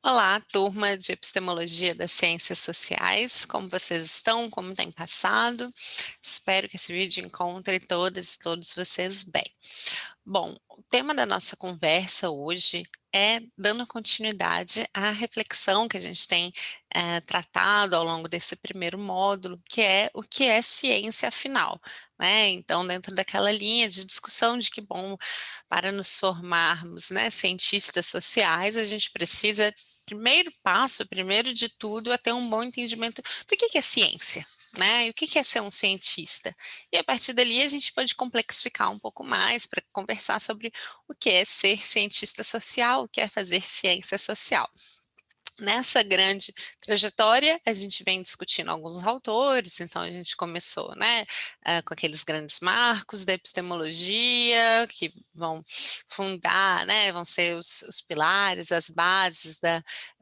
Olá, turma de Epistemologia das Ciências Sociais, como vocês estão? Como tem passado? Espero que esse vídeo encontre todas e todos vocês bem. Bom, o tema da nossa conversa hoje é dando continuidade à reflexão que a gente tem tratado ao longo desse primeiro módulo, que é o que é ciência afinal, né? Então, dentro daquela linha de discussão de que, bom, para nos formarmos, né, cientistas sociais, a gente precisa, primeiro passo, primeiro de tudo, é ter um bom entendimento do que é ciência. Né? E o que é ser um cientista? E a partir dali a gente pode complexificar um pouco mais para conversar sobre o que é ser cientista social, o que é fazer ciência social. Nessa grande trajetória, a gente vem discutindo alguns autores, então a gente começou, né, com aqueles grandes marcos da epistemologia, que vão fundar, né, vão ser os pilares, as bases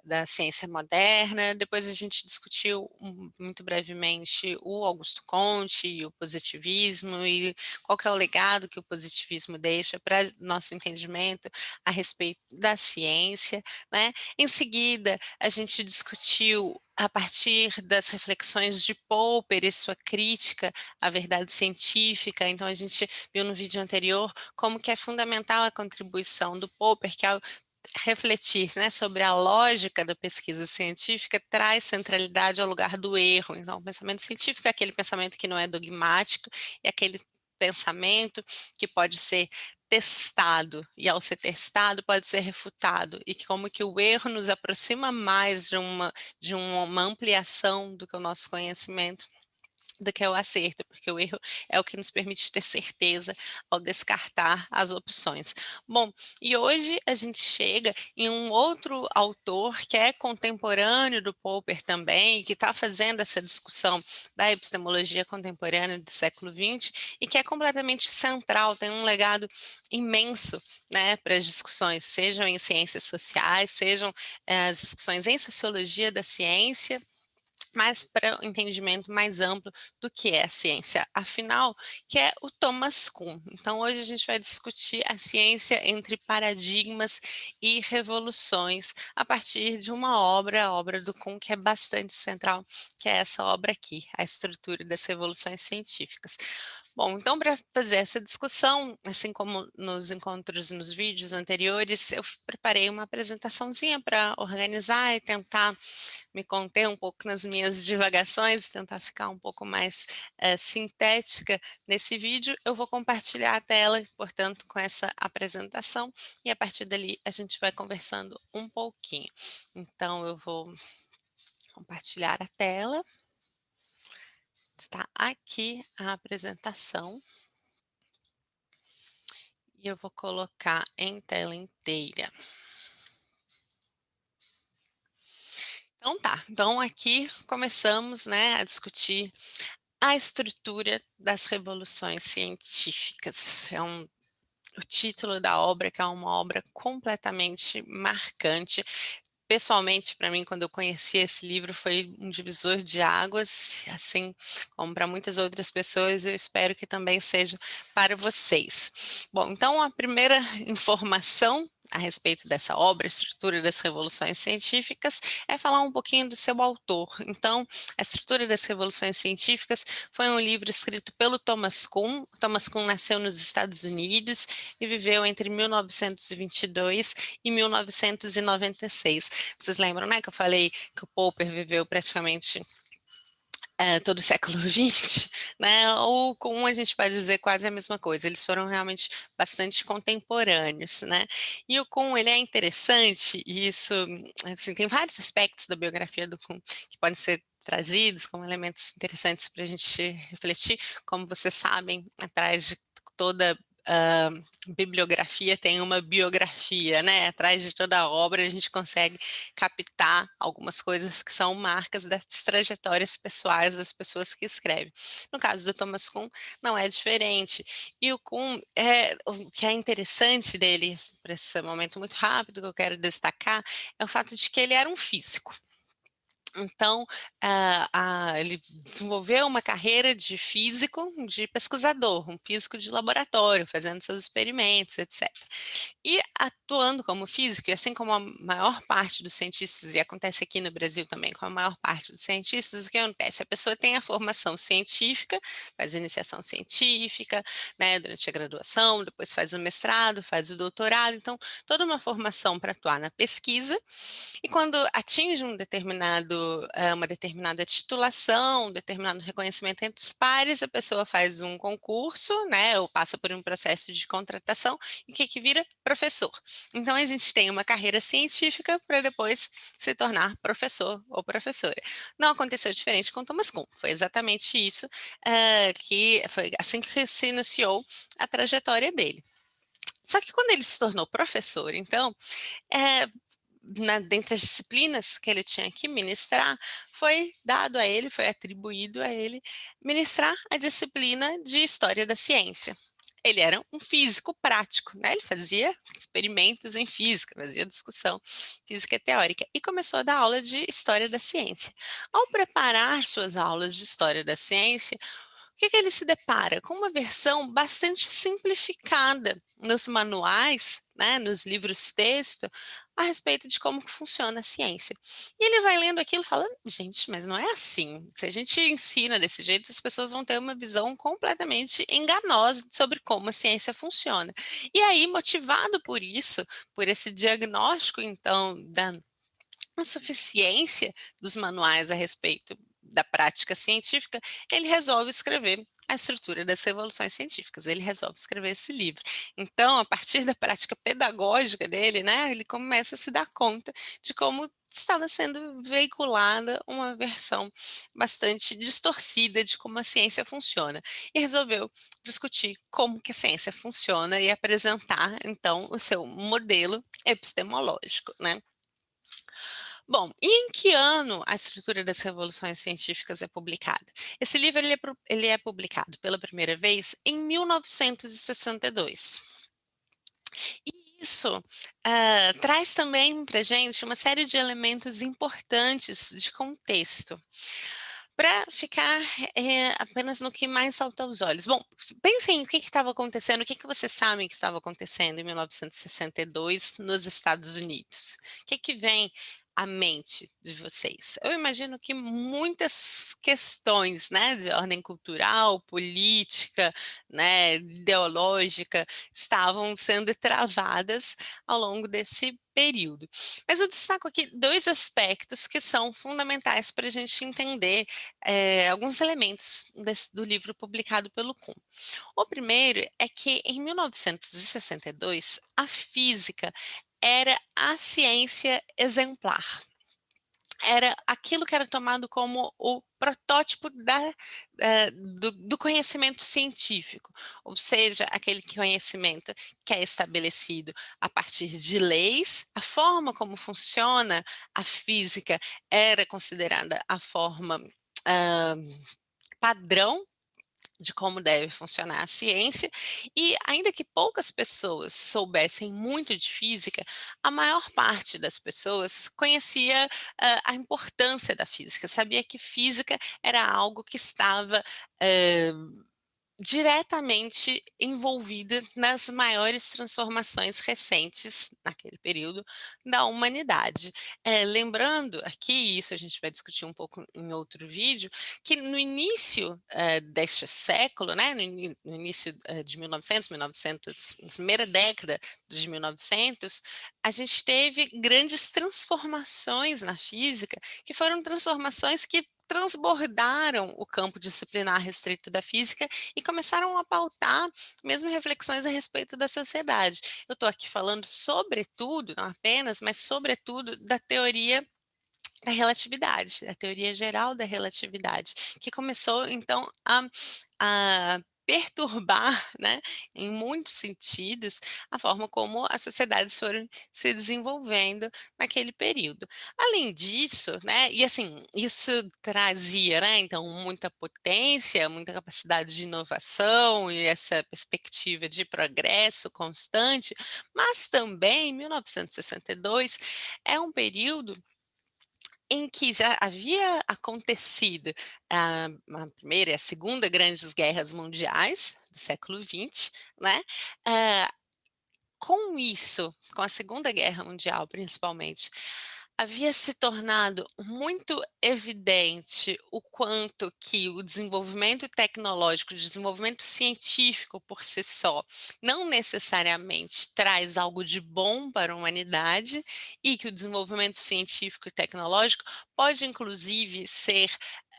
da ciência moderna. Depois a gente discutiu muito brevemente o Augusto Comte e o positivismo, e qual que é o legado que o positivismo deixa para nosso entendimento a respeito da ciência, né? Em seguida, a gente discutiu a partir das reflexões de Popper e sua crítica à verdade científica. Então, a gente viu no vídeo anterior como que é fundamental a contribuição do Popper, que ao refletir, né, sobre a lógica da pesquisa científica, traz centralidade ao lugar do erro. Então, o pensamento científico é aquele pensamento que não é dogmático, é aquele pensamento que pode ser testado, e ao ser testado pode ser refutado, e que como que o erro nos aproxima mais de uma ampliação do que o nosso conhecimento, do que o acerto, porque o erro é o que nos permite ter certeza ao descartar as opções. Bom, e hoje a gente chega em um outro autor que é contemporâneo do Popper também, que está fazendo essa discussão da epistemologia contemporânea do século XX e que é completamente central, tem um legado imenso, né, para as discussões, sejam em ciências sociais, sejam as discussões em sociologia da ciência, mas para um entendimento mais amplo do que é a ciência, afinal, que é o Thomas Kuhn. Então, hoje a gente vai discutir a ciência entre paradigmas e revoluções, a partir de uma obra, a obra do Kuhn, que é bastante central, que é essa obra aqui, A Estrutura das Revoluções Científicas. Bom, então, para fazer essa discussão, assim como nos encontros nos vídeos anteriores, eu preparei uma apresentaçãozinha para organizar e tentar me conter um pouco nas minhas divagações, tentar ficar um pouco mais sintética nesse vídeo. Eu vou compartilhar a tela, portanto, com essa apresentação, e a partir dali a gente vai conversando um pouquinho. Então, eu vou compartilhar a tela. Está aqui a apresentação. E eu vou colocar em tela inteira. Então tá, então aqui começamos, né, a discutir a estrutura das revoluções científicas. O título da obra, que é uma obra completamente marcante. Pessoalmente, para mim, quando eu conheci esse livro, foi um divisor de águas, assim como para muitas outras pessoas, eu espero que também seja para vocês. Bom, então a primeira informação a respeito dessa obra, Estrutura das Revoluções Científicas, é falar um pouquinho do seu autor. Então, A Estrutura das Revoluções Científicas foi um livro escrito pelo Thomas Kuhn. Thomas Kuhn nasceu nos Estados Unidos e viveu entre 1922 e 1996. Vocês lembram, né, que eu falei que o Popper viveu praticamente todo o século XX, né? Ou com a gente pode dizer quase a mesma coisa. Eles foram realmente bastante contemporâneos, né? E o Kuhn, ele é interessante, e isso, assim, tem vários aspectos da biografia do Kuhn que podem ser trazidos como elementos interessantes para a gente refletir. Como vocês sabem, atrás de toda bibliografia tem uma biografia, né? Atrás de toda a obra a gente consegue captar algumas coisas que são marcas das trajetórias pessoais das pessoas que escrevem. No caso do Thomas Kuhn, não é diferente. E o Kuhn, o que é interessante dele, para esse momento muito rápido que eu quero destacar, é o fato de que ele era um físico. Então, ele desenvolveu uma carreira de físico, de pesquisador, um físico de laboratório, fazendo seus experimentos, etc. E atuando como físico, e assim como a maior parte dos cientistas, e acontece aqui no Brasil também, com a maior parte dos cientistas, o que acontece? A pessoa tem a formação científica, faz iniciação científica, né, durante a graduação, depois faz o mestrado, faz o doutorado, então toda uma formação para atuar na pesquisa, e quando atinge uma determinada titulação, um determinado reconhecimento entre os pares, a pessoa faz um concurso, né, ou passa por um processo de contratação, e o que que vira? Professor. Então a gente tem uma carreira científica para depois se tornar professor ou professora. Não aconteceu diferente com Thomas Kuhn, foi exatamente isso, que foi assim que se iniciou a trajetória dele. Só que quando ele se tornou professor, então, eh, dentre as disciplinas que ele tinha que ministrar, foi dado a ele, foi atribuído a ele, ministrar a disciplina de História da Ciência. Ele era um físico prático, né? Ele fazia experimentos em física, fazia discussão física teórica e começou a dar aula de História da Ciência. Ao preparar suas aulas de História da Ciência, o que que ele se depara? Com uma versão bastante simplificada nos manuais, né, nos livros-texto, a respeito de como funciona a ciência. E ele vai lendo aquilo e fala: gente, mas não é assim. Se a gente ensina desse jeito, as pessoas vão ter uma visão completamente enganosa sobre como a ciência funciona. E aí, motivado por isso, por esse diagnóstico, então, da insuficiência dos manuais a respeito da prática científica, ele resolve escrever a estrutura das revoluções científicas, ele resolve escrever esse livro. Então, a partir da prática pedagógica dele, né, ele começa a se dar conta de como estava sendo veiculada uma versão bastante distorcida de como a ciência funciona, e resolveu discutir como que a ciência funciona e apresentar, então, o seu modelo epistemológico, né. Bom, e em que ano a estrutura das revoluções científicas é publicada? Esse livro ele é publicado pela primeira vez em 1962. E isso traz também para a gente uma série de elementos importantes de contexto. Para ficar apenas no que mais salta aos olhos. Bom, pensem o que estava acontecendo, o que, que vocês sabem que estava acontecendo em 1962 nos Estados Unidos. O que, que vem à mente de vocês? Eu imagino que muitas questões, né, de ordem cultural, política, né, ideológica, estavam sendo travadas ao longo desse período. Mas eu destaco aqui dois aspectos que são fundamentais para a gente entender alguns elementos do livro publicado pelo Kuhn. O primeiro é que em 1962 a física era a ciência exemplar. Era aquilo que era tomado como o protótipo do conhecimento científico, ou seja, aquele conhecimento que é estabelecido a partir de leis, a forma como funciona a física era considerada a forma ah, padrão de como deve funcionar a ciência, e ainda que poucas pessoas soubessem muito de física, a maior parte das pessoas conhecia a importância da física, sabia que física era algo que estava diretamente envolvida nas maiores transformações recentes, naquele período, da humanidade. Lembrando aqui, isso a gente vai discutir um pouco em outro vídeo, que no início deste século, né, no início de 1900, na primeira década de 1900, a gente teve grandes transformações na física, que foram transformações que transbordaram o campo disciplinar restrito da física e começaram a pautar mesmo reflexões a respeito da sociedade. Eu estou aqui falando sobretudo, não apenas, mas sobretudo da teoria da relatividade, a teoria geral da relatividade, que começou então a perturbar, né, em muitos sentidos, a forma como as sociedades foram se desenvolvendo naquele período. Além disso, né, e assim, isso trazia, né, então muita potência, muita capacidade de inovação e essa perspectiva de progresso constante, mas também 1962 é um período em que já havia acontecido a Primeira e a Segunda grandes guerras mundiais do século XX, né, hã, com isso, com a Segunda Guerra Mundial principalmente, havia se tornado muito evidente o quanto que o desenvolvimento tecnológico, o desenvolvimento científico por si só, não necessariamente traz algo de bom para a humanidade, e que o desenvolvimento científico e tecnológico pode inclusive ser,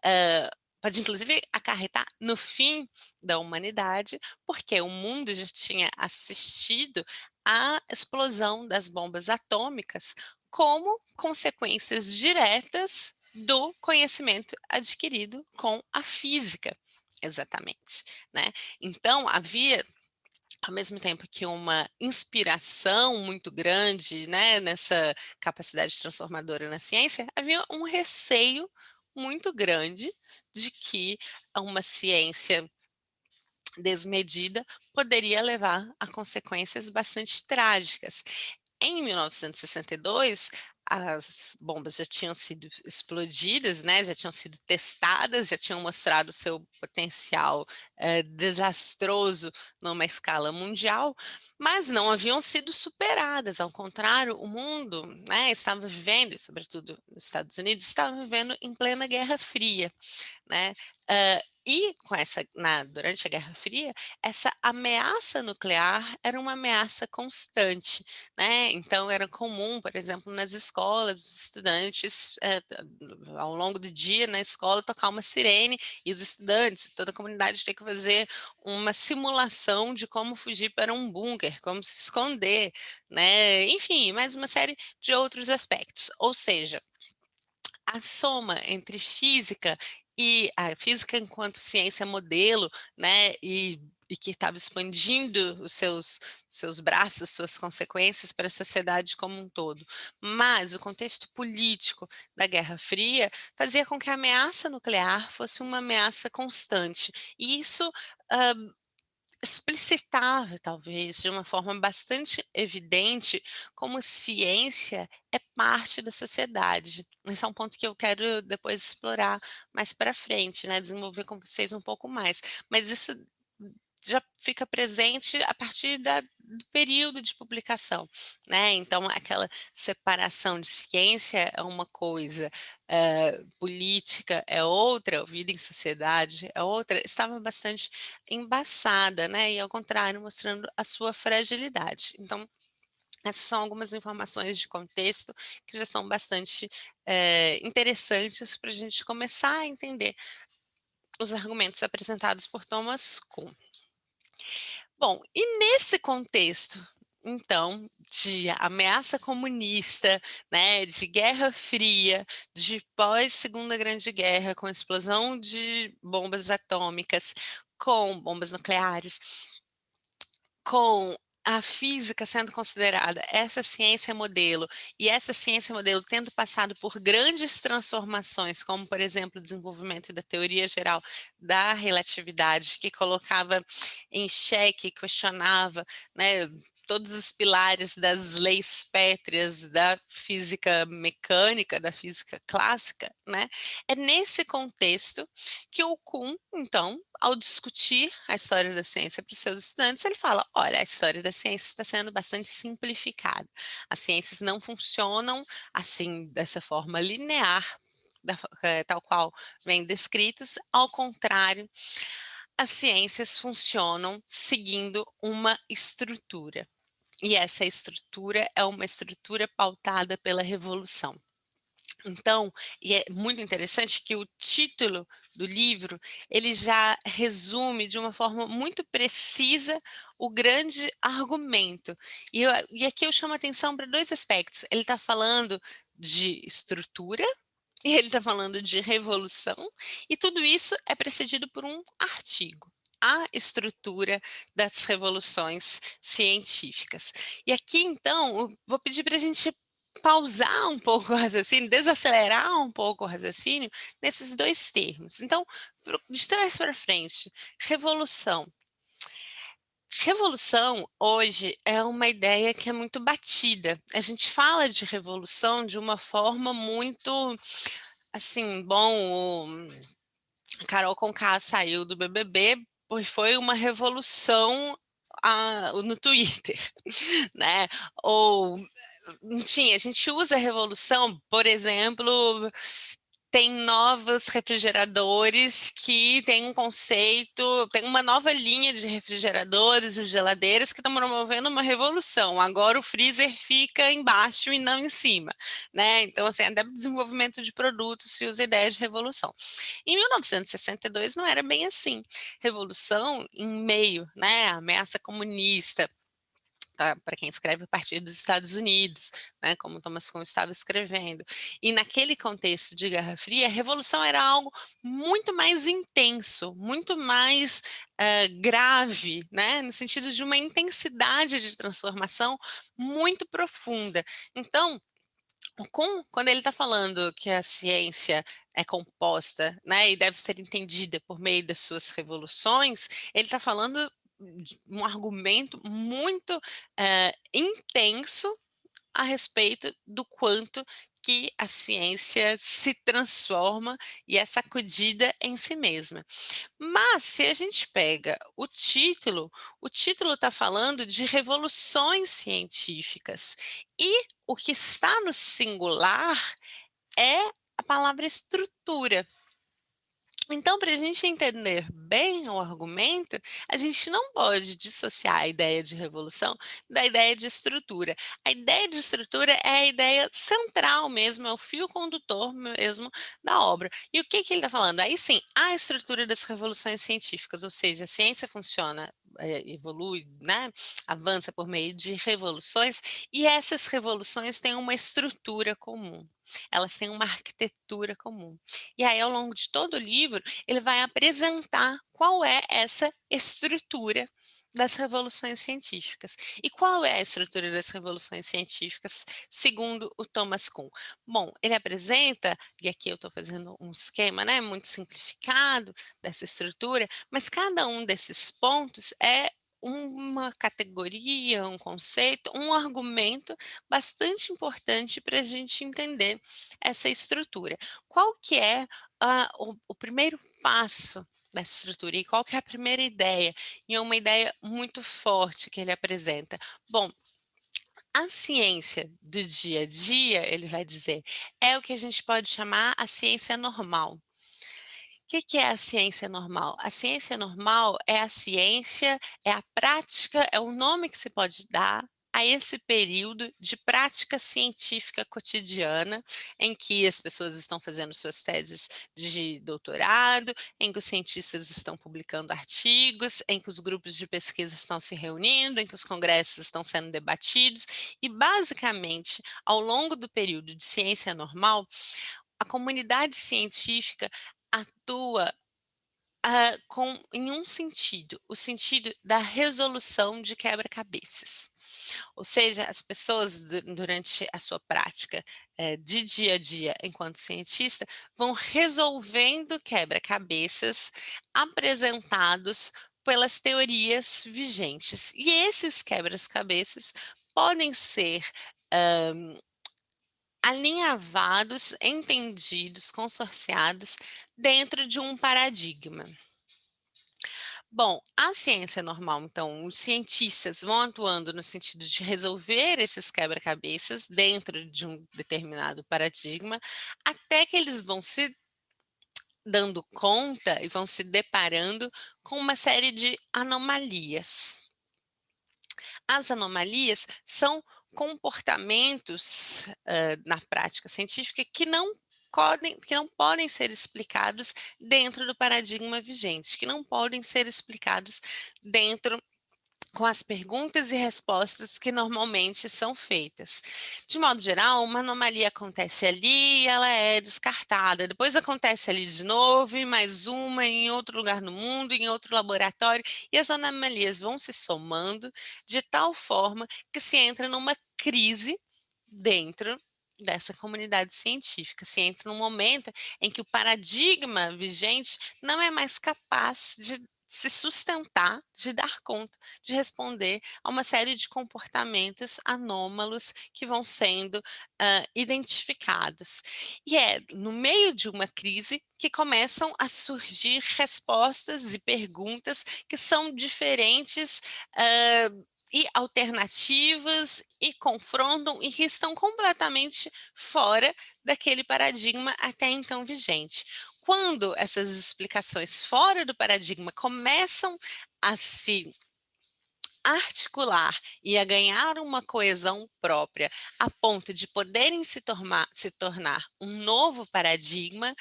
hã, pode inclusive acarretar no fim da humanidade, porque o mundo já tinha assistido à explosão das bombas atômicas como consequências diretas do conhecimento adquirido com a física, exatamente, né. Então havia, ao mesmo tempo que uma inspiração muito grande, né, nessa capacidade transformadora na ciência, havia um receio muito grande de que uma ciência desmedida poderia levar a consequências bastante trágicas. Em 1962, as bombas já tinham sido explodidas, né, já tinham sido testadas, já tinham mostrado seu potencial, desastroso numa escala mundial, mas não haviam sido superadas, ao contrário, o mundo, né, estava vivendo, e sobretudo os Estados Unidos, estava vivendo em plena Guerra Fria, né. E com essa durante a Guerra Fria, essa ameaça nuclear era uma ameaça constante, né, então era comum, por exemplo, nas escolas, os estudantes, ao longo do dia na escola tocar uma sirene, e os estudantes, toda a comunidade ter que fazer uma simulação de como fugir para um bunker, como se esconder, né, enfim, mais uma série de outros aspectos. Ou seja, a soma entre física e a física enquanto ciência modelo, né, e que estava expandindo os seus braços, suas consequências para a sociedade como um todo. Mas o contexto político da Guerra Fria fazia com que a ameaça nuclear fosse uma ameaça constante. E isso, hã, explicitava, talvez, de uma forma bastante evidente, como ciência é parte da sociedade. Esse é um ponto que eu quero depois explorar mais para frente, né, desenvolver com vocês um pouco mais. Mas isso já fica presente a partir do período de publicação, né, então aquela separação de ciência é uma coisa, política é outra, vida em sociedade é outra, estava bastante embaçada, né, e ao contrário, mostrando a sua fragilidade. Então, essas são algumas informações de contexto que já são bastante, interessantes para a gente começar a entender os argumentos apresentados por Thomas Kuhn. Bom, e nesse contexto, então, de ameaça comunista, né, de Guerra Fria, de pós-Segunda Grande Guerra, com a explosão de bombas atômicas, com bombas nucleares, com a física sendo considerada essa ciência modelo, e essa ciência modelo tendo passado por grandes transformações, como, por exemplo, o desenvolvimento da teoria geral da relatividade, que colocava em xeque, questionava, né, todos os pilares das leis pétreas da física mecânica, da física clássica, né. É nesse contexto que o Kuhn, então, ao discutir a história da ciência para os seus estudantes, ele fala: "Olha, a história da ciência está sendo bastante simplificada. As ciências não funcionam, assim, dessa forma linear, tal qual vem descritas, ao contrário, as ciências funcionam seguindo uma estrutura, e essa estrutura é uma estrutura pautada pela revolução". Então, e é muito interessante que o título do livro, ele já resume de uma forma muito precisa o grande argumento. E aqui eu chamo atenção para 2 aspectos, ele está falando de estrutura, e ele está falando de revolução, e tudo isso é precedido por um artigo, A Estrutura das Revoluções Científicas. E aqui então, eu vou pedir para a gente pausar um pouco o raciocínio, desacelerar um pouco o raciocínio nesses 2 termos. Então, de trás para frente, revolução. Revolução, hoje, é uma ideia que é muito batida. A gente fala de revolução de uma forma muito, assim, bom, a Carol Conká saiu do BBB, pois foi uma revolução, no Twitter, né, ou, enfim, a gente usa revolução, por exemplo, tem novos refrigeradores que têm um conceito, tem uma nova linha de refrigeradores e geladeiras que estão promovendo uma revolução. Agora o freezer fica embaixo e não em cima, né? Então, assim, até desenvolvimento de produtos se usa a ideia de revolução. Em 1962 não era bem assim. Revolução em meio, né, à ameaça comunista, para quem escreve a partir dos Estados Unidos, né, como Thomas Kuhn estava escrevendo. E naquele contexto de Guerra Fria, a revolução era algo muito mais intenso, muito mais grave, né, no sentido de uma intensidade de transformação muito profunda. Então, quando ele está falando que a ciência é composta, né, e deve ser entendida por meio das suas revoluções, ele está falando de um argumento muito intenso a respeito do quanto que a ciência se transforma e é sacudida em si mesma. Mas se a gente pega o título está falando de revoluções científicas e o que está no singular é a palavra estrutura. Então, para a gente entender bem o argumento, a gente não pode dissociar a ideia de revolução da ideia de estrutura. A ideia de estrutura é a ideia central mesmo, é o fio condutor mesmo da obra. E o que ele está falando? Aí sim, a estrutura das revoluções científicas, ou seja, a ciência funciona, evolui, né, avança por meio de revoluções, e essas revoluções têm uma estrutura comum, elas têm uma arquitetura comum. E aí, ao longo de todo o livro, ele vai apresentar qual é essa estrutura das revoluções científicas. E qual é a estrutura das revoluções científicas, segundo o Thomas Kuhn? Bom, ele apresenta, e aqui eu estou fazendo um esquema, né, muito simplificado dessa estrutura, mas cada um desses pontos é uma categoria, um conceito, um argumento bastante importante para a gente entender essa estrutura. Qual que é o primeiro passo dessa estrutura e qual que é a primeira ideia? E é uma ideia muito forte que ele apresenta. Bom, a ciência do dia a dia, ele vai dizer, é o que a gente pode chamar a ciência normal. Que é a ciência normal? A ciência normal é a ciência, é a prática, é o nome que se pode dar a esse período de prática científica cotidiana, em que as pessoas estão fazendo suas teses de doutorado, em que os cientistas estão publicando artigos, em que os grupos de pesquisa estão se reunindo, em que os congressos estão sendo debatidos, e basicamente, ao longo do período de ciência normal, a comunidade científica atua em um sentido, o sentido da resolução de quebra-cabeças. Ou seja, as pessoas, durante a sua prática de dia a dia enquanto cientista, vão resolvendo quebra-cabeças apresentados pelas teorias vigentes. E esses quebra-cabeças podem ser alinhavados, entendidos, consorciados dentro de um paradigma. Bom, a ciência normal, então, os cientistas vão atuando no sentido de resolver esses quebra-cabeças dentro de um determinado paradigma, até que eles vão se dando conta e vão se deparando com uma série de anomalias. As anomalias são comportamentos na prática científica que não podem ser explicados dentro do paradigma vigente, que não podem ser explicados dentro com as perguntas e respostas que normalmente são feitas. De modo geral, uma anomalia acontece ali e ela é descartada. Depois acontece ali de novo, e mais uma em outro lugar no mundo, em outro laboratório, e as anomalias vão se somando de tal forma que se entra numa crise dentro dessa comunidade científica. Se entra num momento em que o paradigma vigente não é mais capaz de se sustentar, de dar conta, de responder a uma série de comportamentos anômalos que vão sendo identificados. E é no meio de uma crise que começam a surgir respostas e perguntas que são diferentes, e alternativas e confrontam e que estão completamente fora daquele paradigma até então vigente. Quando essas explicações fora do paradigma começam a se articular e a ganhar uma coesão própria, a ponto de poderem se tornar um novo paradigma,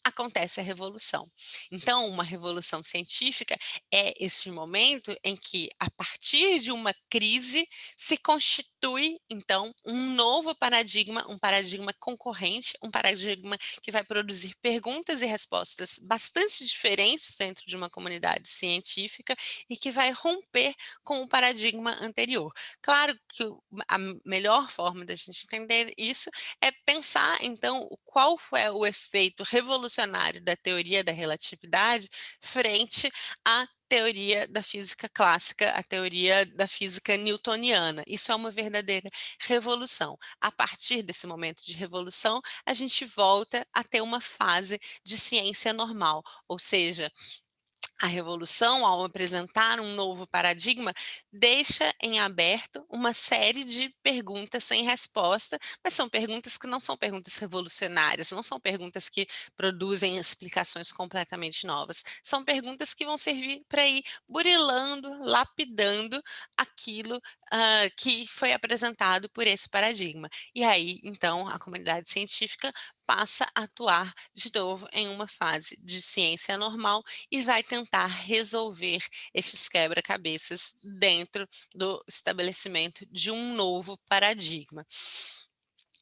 acontece a revolução. Então, uma revolução científica é esse momento em que, a partir de uma crise, se constitui, então, um novo paradigma, um paradigma concorrente, um paradigma que vai produzir perguntas e respostas bastante diferentes dentro de uma comunidade científica e que vai romper com o paradigma anterior. Claro que a melhor forma da gente entender isso é pensar, então, qual é o efeito revolucionário da teoria da relatividade frente à teoria da física clássica, a teoria da física newtoniana. Isso é uma verdadeira revolução. A partir desse momento de revolução, a gente volta a ter uma fase de ciência normal, ou seja, a revolução, ao apresentar um novo paradigma, deixa em aberto uma série de perguntas sem resposta, mas são perguntas que não são perguntas revolucionárias, não são perguntas que produzem explicações completamente novas. São perguntas que vão servir para ir burilando, lapidando aquilo que foi apresentado por esse paradigma. E aí, então, a comunidade científica passa a atuar de novo em uma fase de ciência normal e vai tentar resolver estes quebra-cabeças dentro do estabelecimento de um novo paradigma.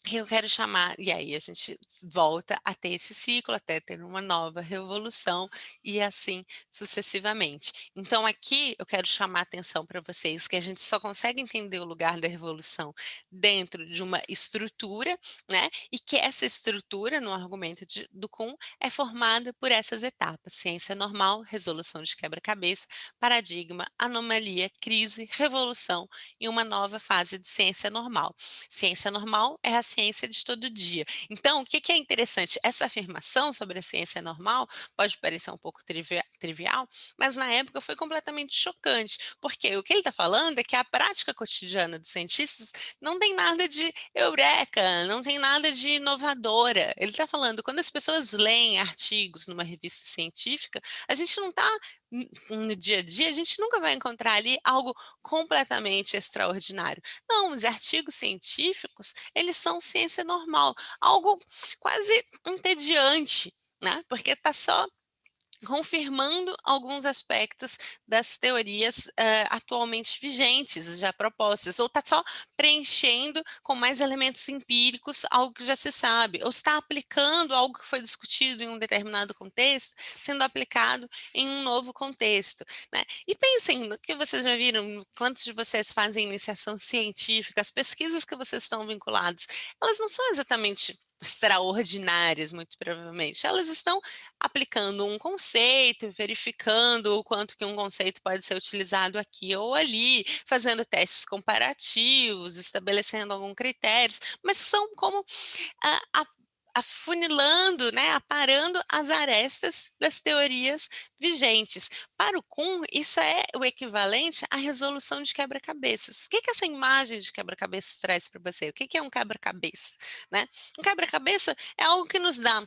Que eu quero chamar, e aí a gente volta a ter esse ciclo, até ter uma nova revolução e assim sucessivamente. Então aqui eu quero chamar a atenção para vocês que a gente só consegue entender o lugar da revolução dentro de uma estrutura, né? E que essa estrutura, no argumento do Kuhn, é formada por essas etapas: ciência normal, resolução de quebra-cabeça, paradigma, anomalia, crise, revolução e uma nova fase de ciência normal. Ciência normal é a ciência de todo dia. Então, o que que é interessante? Essa afirmação sobre a ciência normal pode parecer um pouco trivial, mas na época foi completamente chocante, porque o que ele está falando é que a prática cotidiana dos cientistas não tem nada de eureka, não tem nada de inovadora. Ele está falando, quando as pessoas leem artigos numa revista científica, a gente não está no dia a dia, a gente nunca vai encontrar ali algo completamente extraordinário. Não, os artigos científicos, eles são ciência normal, algo quase entediante, né? Porque está só confirmando alguns aspectos das teorias atualmente vigentes, já propostas, ou está só preenchendo com mais elementos empíricos algo que já se sabe, ou está aplicando algo que foi discutido em um determinado contexto, sendo aplicado em um novo contexto, né? E pensem no que vocês já viram, quantos de vocês fazem iniciação científica, as pesquisas que vocês estão vinculados, elas não são exatamente extraordinárias, muito provavelmente. Elas estão aplicando um conceito, verificando o quanto que um conceito pode ser utilizado aqui ou ali, fazendo testes comparativos, estabelecendo alguns critérios, mas são como afunilando, né, aparando as arestas das teorias vigentes. Para o Kuhn, isso é o equivalente à resolução de quebra-cabeças. O que que essa imagem de quebra-cabeças traz para você? O que que é um quebra-cabeça, né? Um quebra-cabeça é algo que nos dá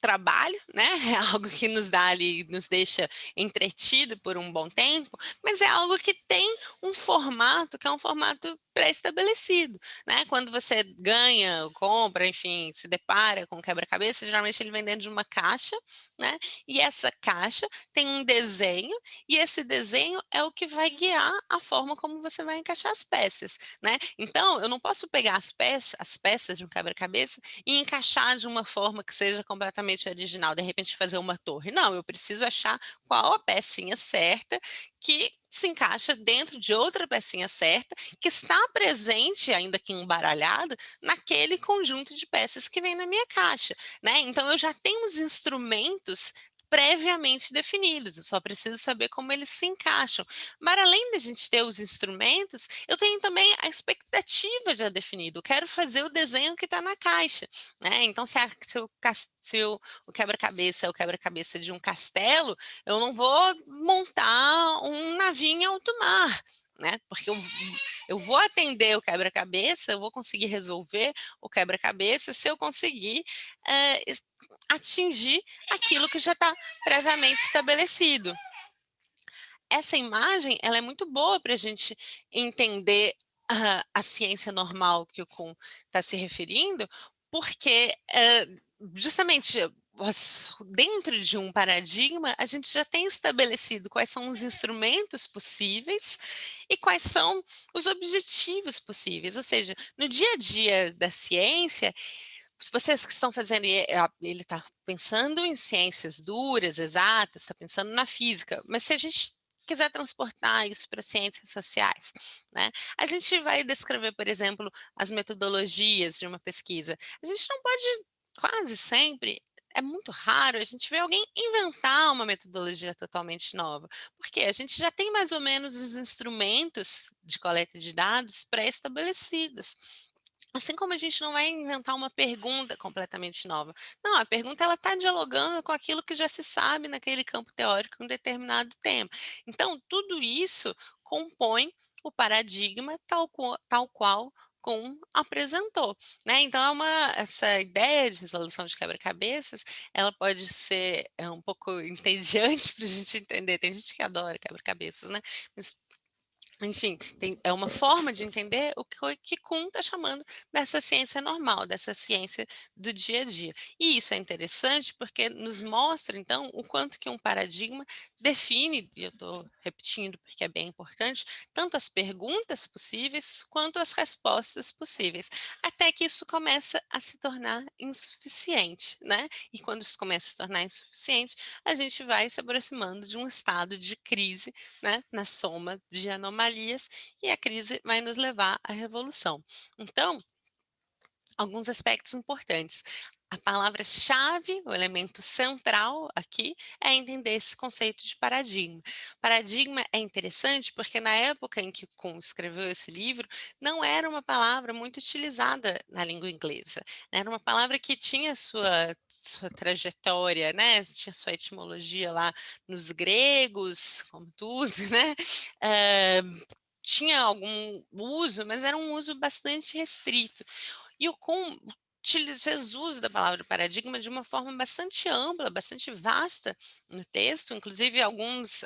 trabalho, né? É algo que nos dá ali, nos deixa entretido por um bom tempo, mas é algo que tem um formato que é um formato pré-estabelecido, né? Quando você ganha, compra, enfim, se depara com um quebra-cabeça, geralmente ele vem dentro de uma caixa, né? E essa caixa tem um desenho, e esse desenho é o que vai guiar a forma como você vai encaixar as peças, né? Então, eu não posso pegar as peças de um quebra-cabeça e encaixar de uma forma que seja completamente original, de repente fazer uma torre. Não, eu preciso achar qual a pecinha certa que se encaixa dentro de outra pecinha certa, que está presente, ainda que embaralhado, naquele conjunto de peças que vem na minha caixa, né? Então eu já tenho os instrumentos previamente definidos, eu só preciso saber como eles se encaixam. Mas além da gente ter os instrumentos, eu tenho também a expectativa já definida, eu quero fazer o desenho que está na caixa, né, então se o quebra-cabeça é o quebra-cabeça de um castelo, eu não vou montar um navio em alto mar, né, porque eu vou atender o quebra-cabeça, eu vou conseguir resolver o quebra-cabeça se eu conseguir, atingir aquilo que já está previamente estabelecido. Essa imagem, ela é muito boa para a gente entender a ciência normal que o Kuhn está se referindo, porque justamente dentro de um paradigma, a gente já tem estabelecido quais são os instrumentos possíveis e quais são os objetivos possíveis. Ou seja, no dia a dia da ciência, se vocês que estão fazendo, ele está pensando em ciências duras, exatas, está pensando na física, mas se a gente quiser transportar isso para ciências sociais, né? A gente vai descrever, por exemplo, as metodologias de uma pesquisa. A gente não pode, quase sempre, é muito raro a gente ver alguém inventar uma metodologia totalmente nova, porque a gente já tem mais ou menos os instrumentos de coleta de dados pré-estabelecidos. Assim como a gente não vai inventar uma pergunta completamente nova. Não, a pergunta ela está dialogando com aquilo que já se sabe naquele campo teórico em um determinado tema. Então, tudo isso compõe o paradigma tal qual Kuhn apresentou, né? Então, essa ideia de resolução de quebra-cabeças, ela pode ser um pouco entediante para a gente entender. Tem gente que adora quebra-cabeças, né? Mas enfim, é uma forma de entender o que Kuhn está chamando dessa ciência normal, dessa ciência do dia a dia. E isso é interessante porque nos mostra, então, o quanto que um paradigma define, e eu estou repetindo porque é bem importante, tanto as perguntas possíveis quanto as respostas possíveis, até que isso começa a se tornar insuficiente, né? E quando isso começa a se tornar insuficiente, a gente vai se aproximando de um estado de crise, né, na soma de anomalias, e a crise vai nos levar à revolução. Então, alguns aspectos importantes. A palavra-chave, o elemento central aqui, é entender esse conceito de paradigma. Paradigma é interessante porque na época em que Kuhn escreveu esse livro, não era uma palavra muito utilizada na língua inglesa, né? Era uma palavra que tinha sua trajetória, né? Tinha sua etimologia lá nos gregos, como tudo, né? Eh, tinha algum uso, mas era um uso bastante restrito. E o Kuhn fez uso da palavra paradigma de uma forma bastante ampla, bastante vasta no texto, inclusive algumas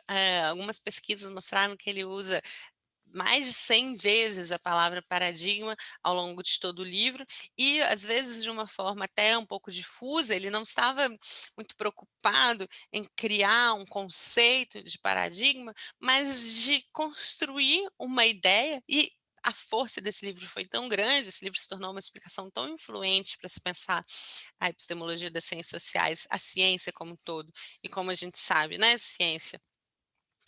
pesquisas mostraram que ele usa mais de 100 vezes a palavra paradigma ao longo de todo o livro, e às vezes de uma forma até um pouco difusa, ele não estava muito preocupado em criar um conceito de paradigma, mas de construir uma ideia, e a força desse livro foi tão grande, esse livro se tornou uma explicação tão influente para se pensar a epistemologia das ciências sociais, a ciência como um todo, e como a gente sabe, né, ciência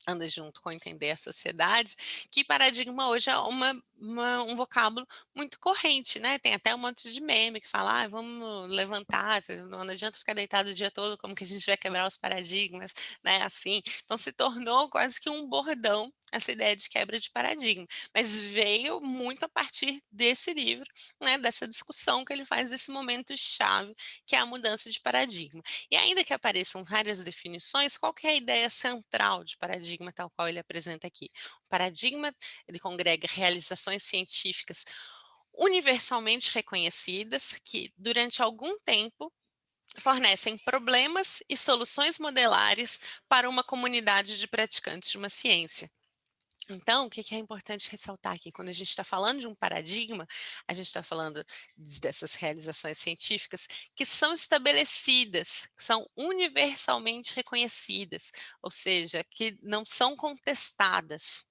anda junto com entender a sociedade, que paradigma hoje é um vocábulo muito corrente, né? Tem até um monte de meme que fala, ah, vamos levantar, não adianta ficar deitado o dia todo, como que a gente vai quebrar os paradigmas, né? Assim, então se tornou quase que um bordão essa ideia de quebra de paradigma, mas veio muito a partir desse livro, né? Dessa discussão que ele faz desse momento chave, que é a mudança de paradigma. E ainda que apareçam várias definições, qual que é a ideia central de paradigma tal qual ele apresenta aqui? O paradigma, ele congrega realizações científicas universalmente reconhecidas que, durante algum tempo, fornecem problemas e soluções modelares para uma comunidade de praticantes de uma ciência. Então, o que é importante ressaltar aqui? Quando a gente está falando de um paradigma, a gente está falando dessas realizações científicas que são estabelecidas, que são universalmente reconhecidas, ou seja, que não são contestadas,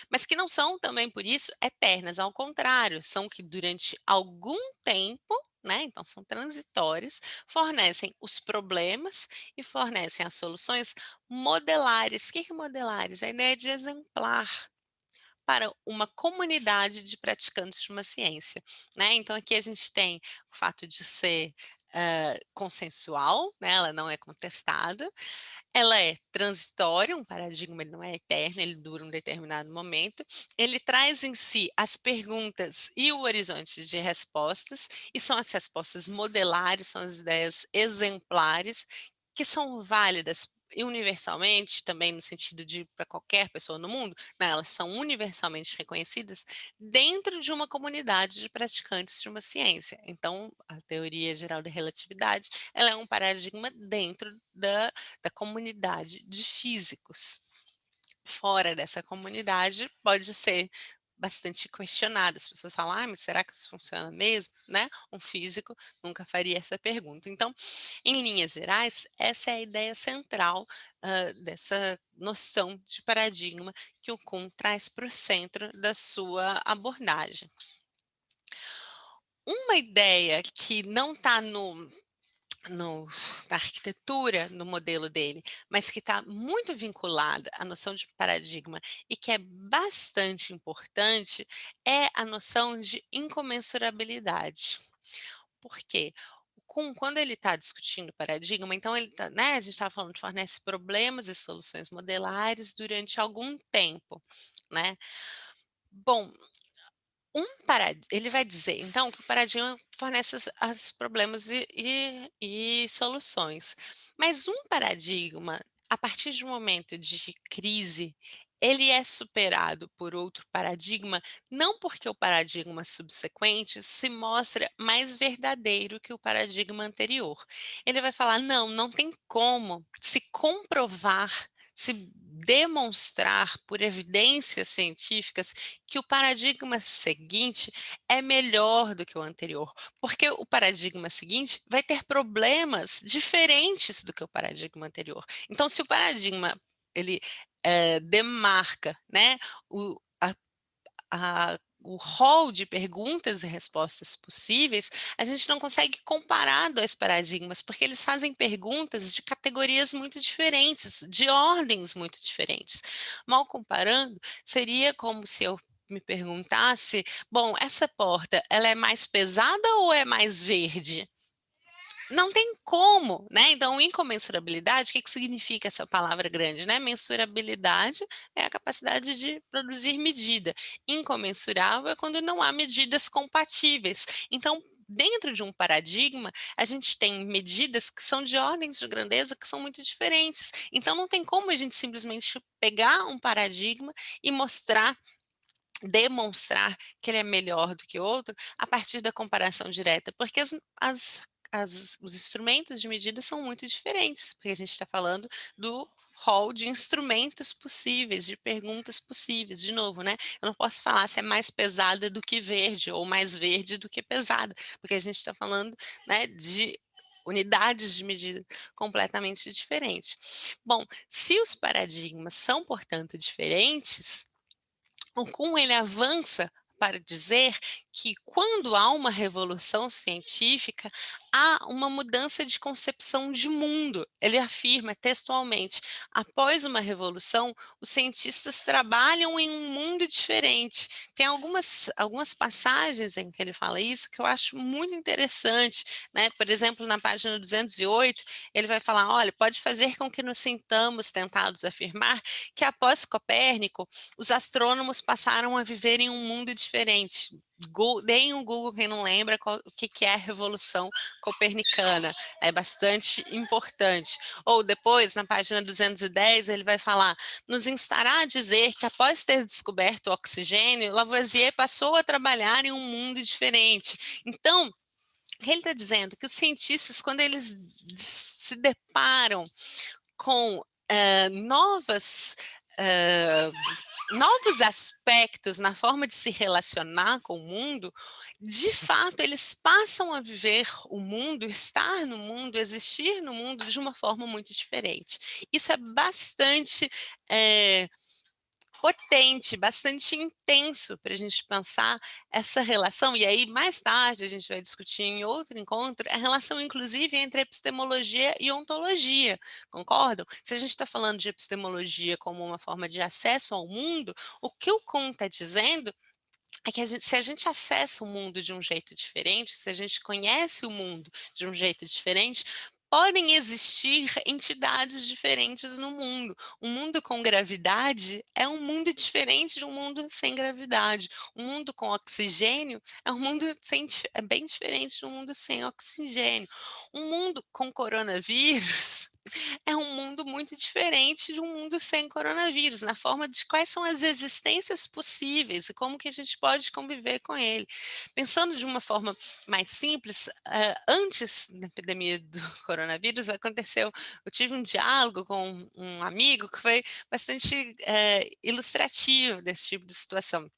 mas que não são também, por isso, eternas. Ao contrário, são que durante algum tempo, né, então são transitórias, fornecem os problemas e fornecem as soluções modelares. O que é modelares? A ideia de exemplar para uma comunidade de praticantes de uma ciência, né? Então aqui a gente tem o fato de ser consensual, né, ela não é contestada, ela é transitória, um paradigma ele não é eterno, ele dura um determinado momento, ele traz em si as perguntas e o horizonte de respostas, e são as respostas modelares, são as ideias exemplares, que são válidas universalmente, também no sentido de para qualquer pessoa no mundo, né, elas são universalmente reconhecidas dentro de uma comunidade de praticantes de uma ciência. Então, a teoria geral da relatividade, ela é um paradigma dentro da comunidade de físicos. Fora dessa comunidade, pode ser bastante questionada. As pessoas falam: "Ah, mas será que isso funciona mesmo?", né. Um físico nunca faria essa pergunta. Então, em linhas gerais, essa é a ideia central, dessa noção de paradigma que o Kuhn traz para o centro da sua abordagem. Uma ideia que não está no na arquitetura, no modelo dele, mas que está muito vinculada à noção de paradigma e que é bastante importante, é a noção de incomensurabilidade. Por quê? O Kuhn, quando ele está discutindo paradigma, então ele tá, né, a gente estava falando de fornece problemas e soluções modelares durante algum tempo, né. Bom, ele vai dizer, então, que o paradigma fornece as problemas e soluções. Mas um paradigma, a partir de um momento de crise, ele é superado por outro paradigma, não porque o paradigma subsequente se mostra mais verdadeiro que o paradigma anterior. Ele vai falar: "Não, não tem como se comprovar, se demonstrar por evidências científicas que o paradigma seguinte é melhor do que o anterior, porque o paradigma seguinte vai ter problemas diferentes do que o paradigma anterior. Então, se o paradigma ele demarca, né, o, o rol de perguntas e respostas possíveis, a gente não consegue comparar dois paradigmas, porque eles fazem perguntas de categorias muito diferentes, de ordens muito diferentes. Mal comparando, seria como se eu me perguntasse: bom, essa porta, ela é mais pesada ou é mais verde? Não tem como, né, então incomensurabilidade, o que que significa essa palavra grande, né, mensurabilidade é a capacidade de produzir medida, incomensurável é quando não há medidas compatíveis. Então, dentro de um paradigma, a gente tem medidas que são de ordens de grandeza que são muito diferentes, então não tem como a gente simplesmente pegar um paradigma e demonstrar que ele é melhor do que o outro a partir da comparação direta, porque os instrumentos de medida são muito diferentes, porque a gente está falando do rol de instrumentos possíveis, de perguntas possíveis. De novo, né? Eu não posso falar se é mais pesada do que verde ou mais verde do que pesada, porque a gente está falando, né, de unidades de medida completamente diferentes. Bom, se os paradigmas são, portanto, diferentes, o Kuhn ele avança para dizer que quando há uma revolução científica, há uma mudança de concepção de mundo. Ele afirma textualmente: após uma revolução, os cientistas trabalham em um mundo diferente. Tem algumas passagens em que ele fala isso que eu acho muito interessante, né? Por exemplo, na página 208, ele vai falar: olha, pode fazer com que nos sintamos tentados a afirmar que após Copérnico, os astrônomos passaram a viver em um mundo diferente. Deem um Google, quem não lembra, o que é a Revolução Copernicana. É bastante importante. Ou depois, na página 210, ele vai falar: nos instará a dizer que após ter descoberto o oxigênio, Lavoisier passou a trabalhar em um mundo diferente. Então, o que ele está dizendo? Que os cientistas, quando eles se deparam com novas uh, novos aspectos na forma de se relacionar com o mundo, de fato, eles passam a viver o mundo, estar no mundo, existir no mundo de uma forma muito diferente. Isso é bastante potente, bastante intenso para a gente pensar essa relação, e aí mais tarde a gente vai discutir em outro encontro a relação inclusive entre epistemologia e ontologia, concordam? Se a gente está falando de epistemologia como uma forma de acesso ao mundo, o que o Kuhn está dizendo é que se a gente acessa o mundo de um jeito diferente, se a gente conhece o mundo de um jeito diferente, podem existir entidades diferentes no mundo. Um mundo com gravidade é um mundo diferente de um mundo sem gravidade. Um mundo com oxigênio é um mundo é bem diferente de um mundo sem oxigênio. Um mundo com coronavírus é um mundo muito diferente de um mundo sem coronavírus, na forma de quais são as existências possíveis e como que a gente pode conviver com ele. Pensando de uma forma mais simples, antes da epidemia do coronavírus aconteceu, eu tive um diálogo com um amigo que foi bastante ilustrativo desse tipo de situação.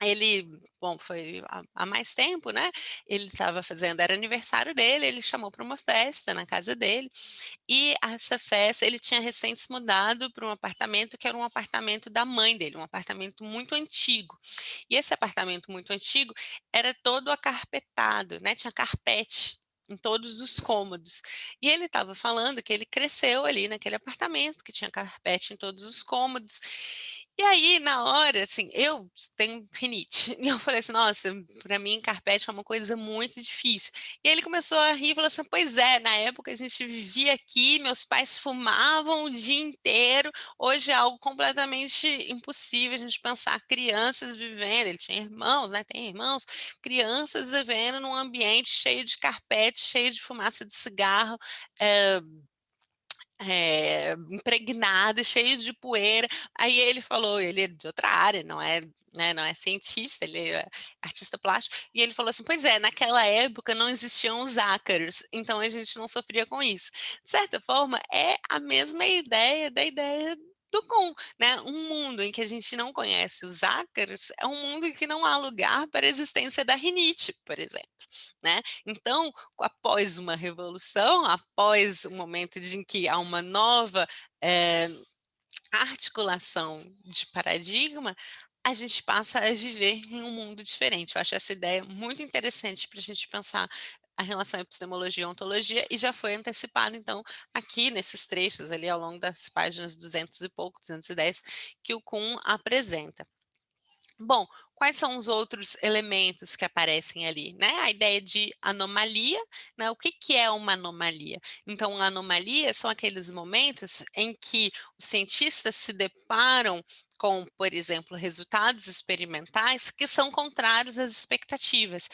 Ele, bom, foi há mais tempo, né, ele estava fazendo era aniversário dele, ele chamou para uma festa na casa dele, e essa festa ele tinha recém se mudado para um apartamento que era um apartamento da mãe dele, um apartamento muito antigo. E esse apartamento muito antigo era todo acarpetado, né, tinha carpete em todos os cômodos. E ele estava falando que ele cresceu ali naquele apartamento, que tinha carpete em todos os cômodos. E aí, na hora, assim, eu tenho rinite, e eu falei assim: "Nossa, para mim carpete é uma coisa muito difícil". E aí ele começou a rir e falou assim: "Pois é, na época a gente vivia aqui, meus pais fumavam o dia inteiro, hoje é algo completamente impossível a gente pensar crianças vivendo", ele tinha irmãos, né, tem irmãos, crianças vivendo num ambiente cheio de carpete, cheio de fumaça de cigarro, eh impregnado, cheio de poeira. Aí ele falou, ele é de outra área, não é, né, não é cientista, ele é artista plástico, e ele falou assim: "Pois é, naquela época não existiam os ácaros, então a gente não sofria com isso". De certa forma, é a mesma ideia da ideia do com, né, um mundo em que a gente não conhece os ácaros, é um mundo em que não há lugar para a existência da rinite, por exemplo, né. Então, após uma revolução, após um momento em que há uma nova, articulação de paradigma, a gente passa a viver em um mundo diferente. Eu acho essa ideia muito interessante para a gente pensar a relação epistemologia e ontologia, e já foi antecipada, então, aqui nesses trechos ali ao longo das páginas 200 e pouco, 210, que o Kuhn apresenta. Bom, quais são os outros elementos que aparecem ali, né? A ideia de anomalia, né? O que que é uma anomalia? Então, uma anomalia são aqueles momentos em que os cientistas se deparam com, por exemplo, resultados experimentais que são contrários às expectativas.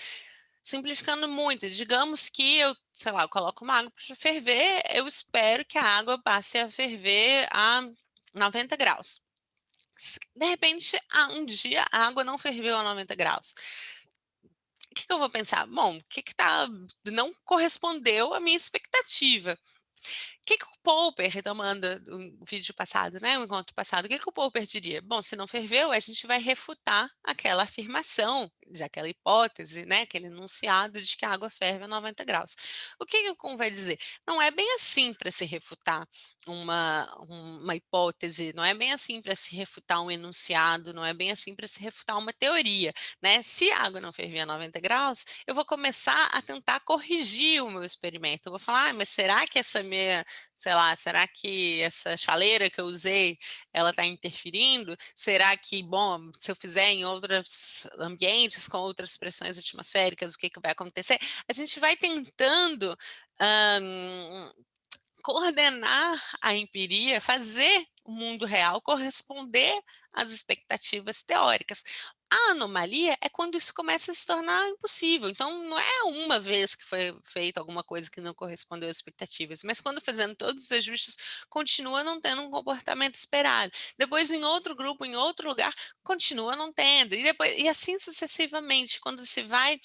Simplificando muito, digamos que eu, sei lá, eu coloco uma água para ferver, eu espero que a água passe a ferver a 90 graus. De repente, um dia a água não ferveu a 90 graus. O que que eu vou pensar? Bom, o que que não correspondeu à minha expectativa. Que o Popper, retomando o vídeo passado, né, o encontro passado, o que que o Popper diria? Bom, se não ferveu, a gente vai refutar aquela afirmação, aquela hipótese, né, aquele enunciado de que a água ferve a 90 graus. O que que o Kuhn vai dizer? Não é bem assim para se refutar uma hipótese, não é bem assim para se refutar um enunciado, não é bem assim para se refutar uma teoria, né? Se a água não ferver a 90 graus, eu vou começar a tentar corrigir o meu experimento. Eu vou falar, mas será que essa minha, sei lá, será que essa chaleira que eu usei, ela está interferindo? Será que, bom, se eu fizer em outros ambientes com outras pressões atmosféricas, o que que vai acontecer? A gente vai tentando hã, coordenar a empiria, fazer o mundo real corresponder às expectativas teóricas. A anomalia é quando isso começa a se tornar impossível. Então, não é uma vez que foi feita alguma coisa que não correspondeu às expectativas, mas quando fazendo todos os ajustes, continua não tendo um comportamento esperado. Depois, em outro grupo, em outro lugar, continua não tendo. E, depois, e assim sucessivamente, quando se vai,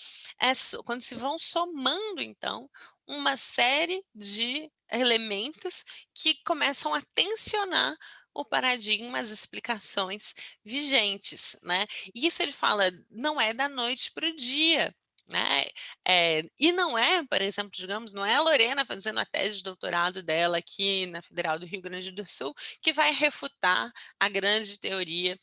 quando se vão somando, então, uma série de elementos que começam a tensionar o paradigma, as explicações vigentes, né. E isso ele fala, não é da noite para o dia, né, e não é, por exemplo, digamos, não é a Lorena fazendo a tese de doutorado dela aqui na Federal do Rio Grande do Sul, que vai refutar a grande teoria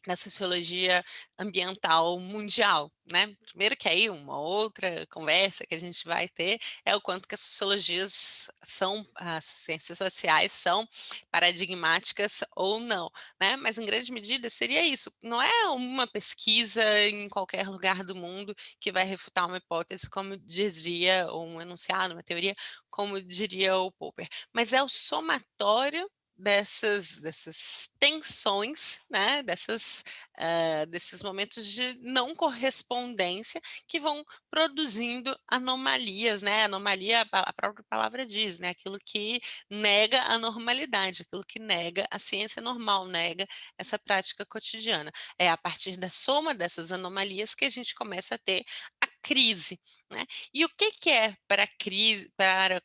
na sociologia ambiental mundial, né. Primeiro que aí uma outra conversa que a gente vai ter é o quanto que as ciências sociais são paradigmáticas ou não, né, mas em grande medida seria isso, não é uma pesquisa em qualquer lugar do mundo que vai refutar uma hipótese como dizia ou um enunciado, uma teoria, como diria o Popper, mas é o somatório dessas tensões, né, desses momentos de não correspondência que vão produzindo anomalias, né, anomalia a própria palavra diz, né, aquilo que nega a normalidade, aquilo que nega a ciência normal, nega essa prática cotidiana. É a partir da soma dessas anomalias que a gente começa a ter a crise, né. E o que que é para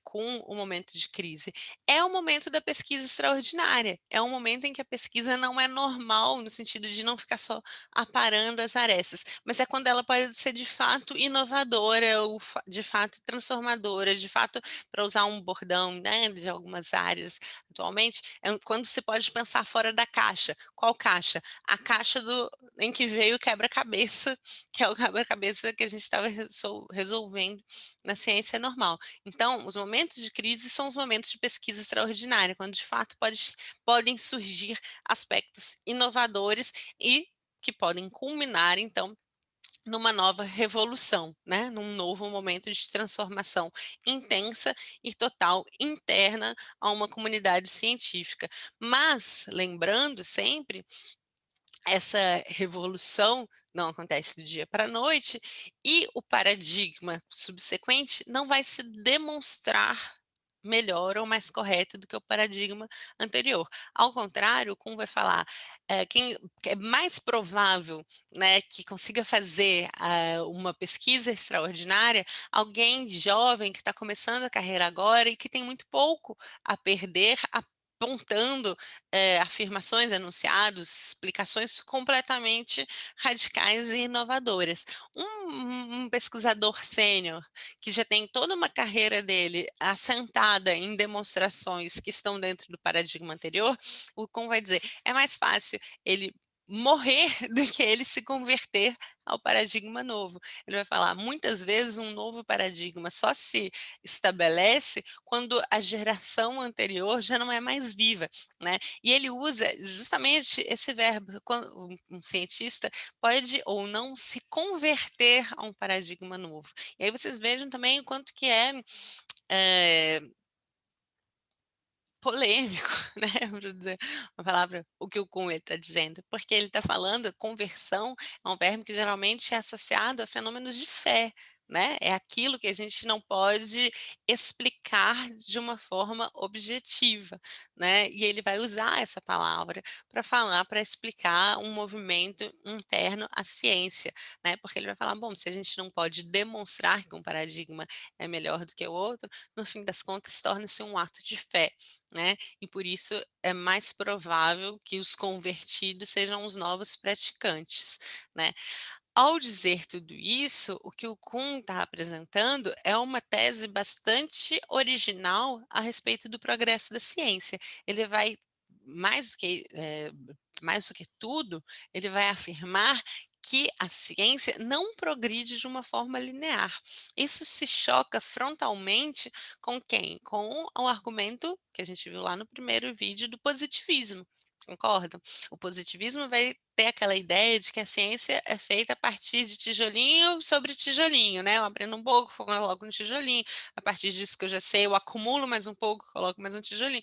com o momento de crise? É o momento da pesquisa extraordinária, é um momento em que a pesquisa não é normal, no sentido de não ficar só aparando as arestas, mas é quando ela pode ser de fato inovadora ou de fato transformadora, de fato, para usar um bordão, né, de algumas áreas atualmente, quando você pode pensar fora da caixa. Qual caixa? A caixa em que veio o quebra-cabeça, que é o quebra-cabeça que a gente estava resolvendo na ciência normal. Então, os momentos de crise são os momentos de pesquisa extraordinária, quando de fato podem surgir aspectos inovadores e que podem culminar, então, numa nova revolução, né? Num novo momento de transformação intensa e total interna a uma comunidade científica. Mas, lembrando sempre, essa revolução não acontece do dia para a noite e o paradigma subsequente não vai se demonstrar melhor ou mais correto do que o paradigma anterior. Ao contrário, como vai falar, quem é mais provável, né, que consiga fazer uma pesquisa extraordinária, alguém jovem que está começando a carreira agora e que tem muito pouco a perder, apontando afirmações, enunciados, explicações completamente radicais e inovadoras. Um pesquisador sênior que já tem toda uma carreira dele assentada em demonstrações que estão dentro do paradigma anterior, como vai dizer, é mais fácil ele morrer do que ele se converter ao paradigma novo. Ele vai falar, muitas vezes um novo paradigma só se estabelece quando a geração anterior já não é mais viva, né? E ele usa justamente esse verbo, quando um cientista pode ou não se converter a um paradigma novo. E aí vocês vejam também o quanto que é polêmico, né, para dizer uma palavra, o que o Kuhn está dizendo, porque ele está falando conversão é um verbo que geralmente é associado a fenômenos de fé, né, é aquilo que a gente não pode explicar de uma forma objetiva, né, e ele vai usar essa palavra para falar, para explicar um movimento interno à ciência, né, porque ele vai falar: "Bom, se a gente não pode demonstrar que um paradigma é melhor do que o outro, no fim das contas torna-se um ato de fé", né, e por isso é mais provável que os convertidos sejam os novos praticantes, né. Ao dizer tudo isso, o que o Kuhn está apresentando é uma tese bastante original a respeito do progresso da ciência. Ele vai mais do que, mais do que tudo, ele vai afirmar que a ciência não progride de uma forma linear. Isso se choca frontalmente com quem? Com o argumento que a gente viu lá no primeiro vídeo do positivismo, concordam? O positivismo vai ter aquela ideia de que a ciência é feita a partir de tijolinho sobre tijolinho, né, eu aprendo um pouco, coloco no tijolinho, a partir disso que eu já sei, eu acumulo mais um pouco, coloco mais um tijolinho.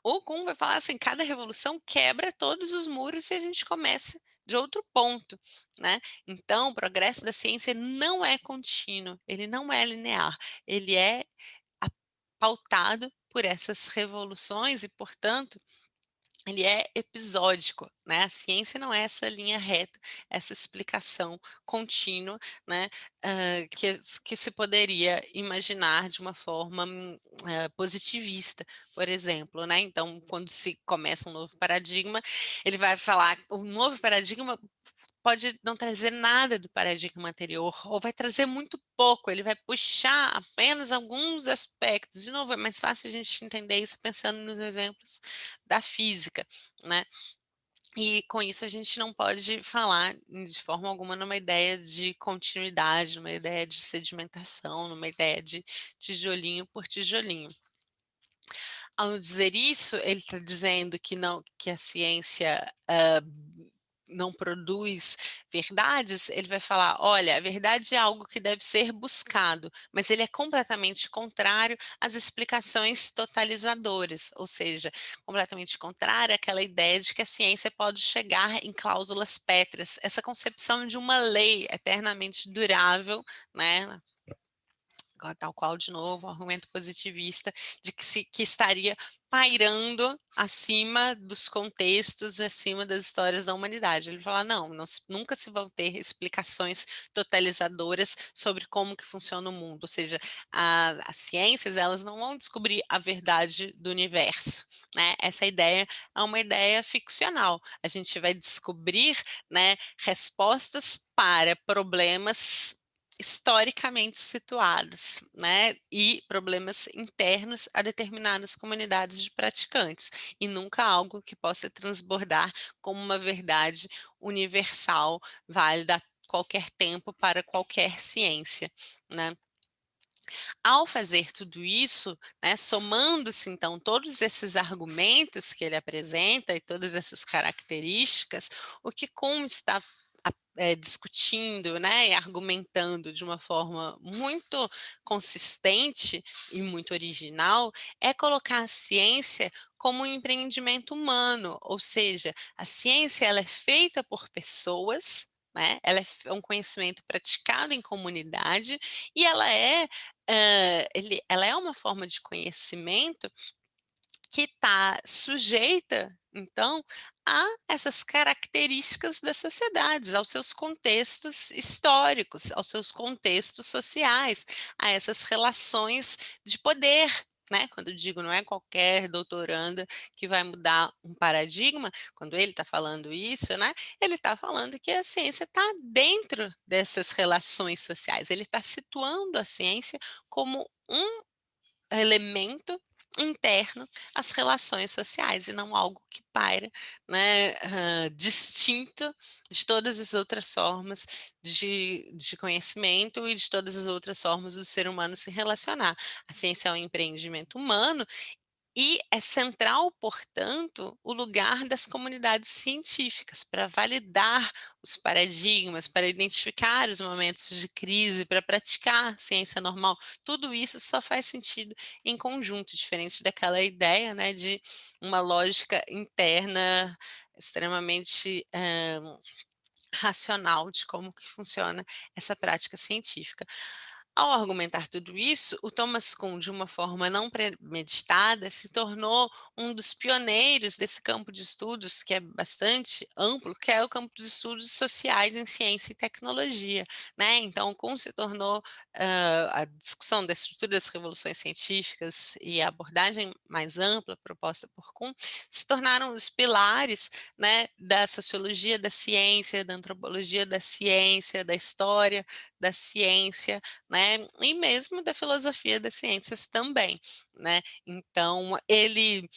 O Kuhn vai falar assim, cada revolução quebra todos os muros e a gente começa de outro ponto, né. Então o progresso da ciência não é contínuo, ele não é linear, ele é a pautado por essas revoluções e, portanto, ele é episódico, né, a ciência não é essa linha reta, essa explicação contínua, né, que se poderia imaginar de uma forma, positivista, por exemplo, né. Então, quando se começa um novo paradigma, ele vai falar o novo paradigma pode não trazer nada do paradigma anterior, ou vai trazer muito pouco, ele vai puxar apenas alguns aspectos. De novo, é mais fácil a gente entender isso pensando nos exemplos da física, né. E com isso a gente não pode falar de forma alguma numa ideia de continuidade, numa ideia de sedimentação, numa ideia de tijolinho por tijolinho. Ao dizer isso, ele está dizendo que não, que a ciência não produz verdades. Ele vai falar: olha, a verdade é algo que deve ser buscado, mas ele é completamente contrário às explicações totalizadoras, ou seja, completamente contrário àquela ideia de que a ciência pode chegar em cláusulas pétreas, essa concepção de uma lei eternamente durável, né? Tal qual, de novo, o argumento positivista de que estaria pairando acima dos contextos, acima das histórias da humanidade. Ele fala: não, nunca se vão ter explicações totalizadoras sobre como que funciona o mundo, ou seja, as ciências, elas não vão descobrir a verdade do universo, né? Essa ideia é uma ideia ficcional. A gente vai descobrir, né, respostas para problemas historicamente situados, né, e problemas internos a determinadas comunidades de praticantes, e nunca algo que possa transbordar como uma verdade universal, válida a qualquer tempo para qualquer ciência, né. Ao fazer tudo isso, né, somando-se então todos esses argumentos que ele apresenta e todas essas características, o que Kuhn está discutindo, né, e argumentando de uma forma muito consistente e muito original, é colocar a ciência como um empreendimento humano, ou seja, a ciência ela é feita por pessoas, né, é um conhecimento praticado em comunidade e ela é uma forma de conhecimento que está sujeita, então, a essas características das sociedades, aos seus contextos históricos, aos seus contextos sociais, a essas relações de poder, né? Quando eu digo não é qualquer doutoranda que vai mudar um paradigma, quando ele está falando isso, né? Ele está falando que a ciência está dentro dessas relações sociais, ele está situando a ciência como um elemento interno às relações sociais e não algo que paira, né, distinto de todas as outras formas de conhecimento e de todas as outras formas do ser humano se relacionar. A ciência é um empreendimento humano e é central, portanto, o lugar das comunidades científicas para validar os paradigmas, para identificar os momentos de crise, para praticar ciência normal. Tudo isso só faz sentido em conjunto, diferente daquela ideia, né, de uma lógica interna extremamente racional de como que funciona essa prática científica. Ao argumentar tudo isso, o Thomas Kuhn, de uma forma não premeditada, se tornou um dos pioneiros desse campo de estudos, que é bastante amplo, que é o campo dos estudos sociais em ciência e tecnologia, né? Então, Kuhn se tornou a discussão da estrutura das revoluções científicas e a abordagem mais ampla proposta por Kuhn se tornaram os pilares, né, da sociologia da ciência, da antropologia da ciência, da história da ciência, né, e mesmo da filosofia das ciências também, né. Então ele,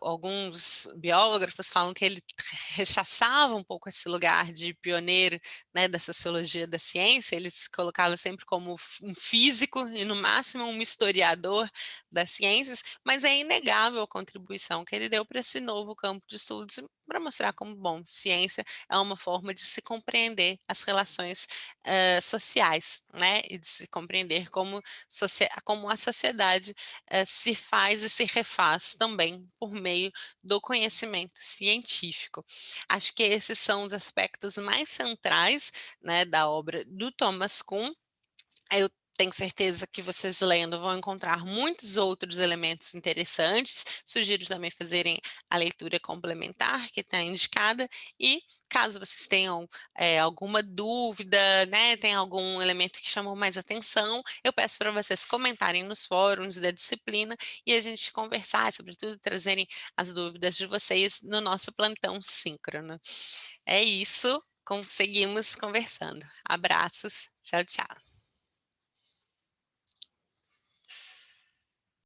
alguns biógrafos falam que ele rechaçava um pouco esse lugar de pioneiro, né, da sociologia da ciência, ele se colocava sempre como um físico e no máximo um historiador das ciências, mas é inegável a contribuição que ele deu para esse novo campo de estudos, para mostrar como, bom, ciência é uma forma de se compreender as relações sociais, né, e de se compreender como a sociedade se faz e se refaz também por meio do conhecimento científico. Acho que esses são os aspectos mais centrais, né, da obra do Thomas Kuhn. Eu tenho certeza que vocês lendo vão encontrar muitos outros elementos interessantes. Sugiro também fazerem a leitura complementar que está indicada e caso vocês tenham alguma dúvida, né, tem algum elemento que chamou mais atenção, eu peço para vocês comentarem nos fóruns da disciplina e a gente conversar, sobretudo trazerem as dúvidas de vocês no nosso plantão síncrono. É isso, conseguimos conversando. Abraços, tchau, tchau.